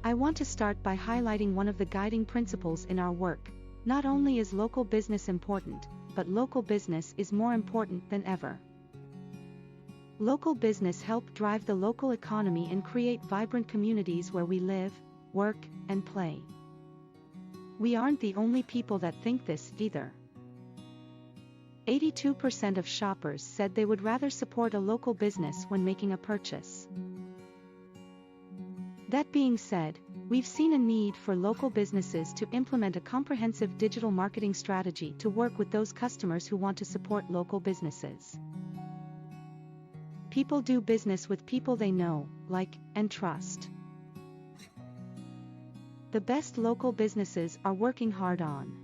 I want to start by highlighting one of the guiding principles in our work. Not only is local business important, but local business is more important than ever. Local business helps drive the local economy and create vibrant communities where we live, work, and play. We aren't the only people that think this either. 82% of shoppers said they would rather support a local business when making a purchase. That being said, we've seen a need for local businesses to implement a comprehensive digital marketing strategy to work with those customers who want to support local businesses. People do business with people they know, like, and trust. The best local businesses are working hard on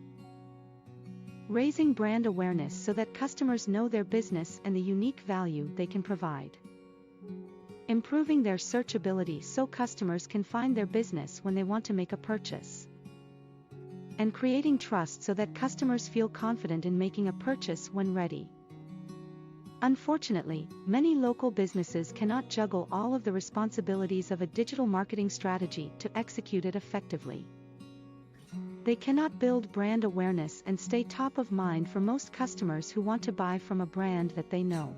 raising brand awareness so that customers know their business and the unique value they can provide. Improving their searchability so customers can find their business when they want to make a purchase. And creating trust so that customers feel confident in making a purchase when ready. Unfortunately, many local businesses cannot juggle all of the responsibilities of a digital marketing strategy to execute it effectively. They cannot build brand awareness and stay top of mind for most customers who want to buy from a brand that they know.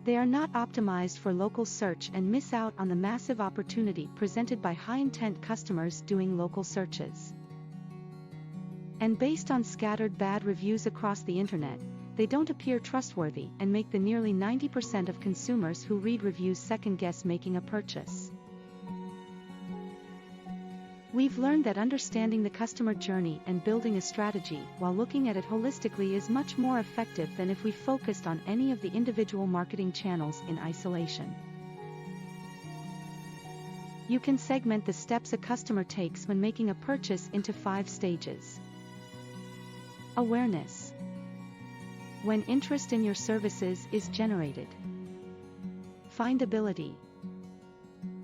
They are not optimized for local search and miss out on the massive opportunity presented by high-intent customers doing local searches. And based on scattered bad reviews across the internet, they don't appear trustworthy and make the nearly 90% of consumers who read reviews second-guess making a purchase. We've learned that understanding the customer journey and building a strategy while looking at it holistically is much more effective than if we focused on any of the individual marketing channels in isolation. You can segment the steps a customer takes when making a purchase into 5 stages. Awareness. When interest in your services is generated. Findability.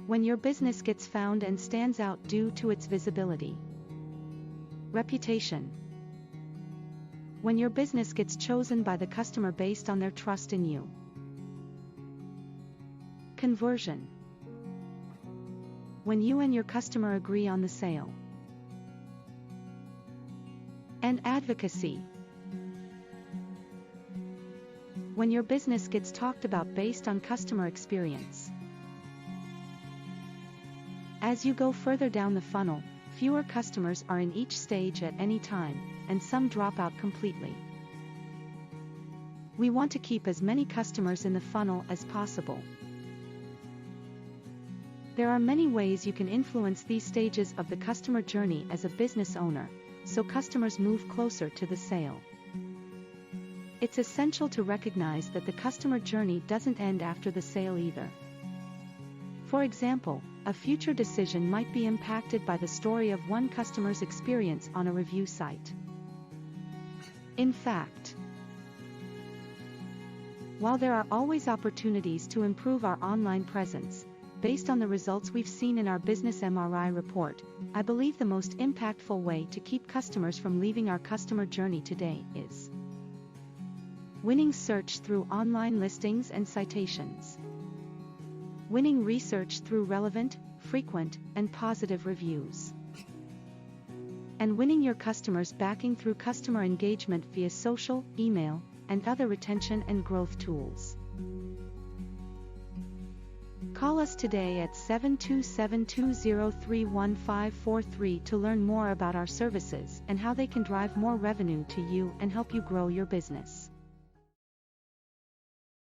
When your business gets found and stands out due to its visibility. Reputation. When your business gets chosen by the customer based on their trust in you. Conversion. When you and your customer agree on the sale. And advocacy. When your business gets talked about based on customer experience. As you go further down the funnel, fewer customers are in each stage at any time, and some drop out completely. We want to keep as many customers in the funnel as possible. There are many ways you can influence these stages of the customer journey as a business owner, so customers move closer to the sale. It's essential to recognize that the customer journey doesn't end after the sale either. For example, a future decision might be impacted by the story of one customer's experience on a review site. In fact, while there are always opportunities to improve our online presence, based on the results we've seen in our Business MRI report, I believe the most impactful way to keep customers from leaving our customer journey today is winning search through online listings and citations. Winning research through relevant, frequent, and positive reviews. And winning your customers backing through customer engagement via social, email, and other retention and growth tools. Call us today at 727-203-1543 to learn more about our services and how they can drive more revenue to you and help you grow your business.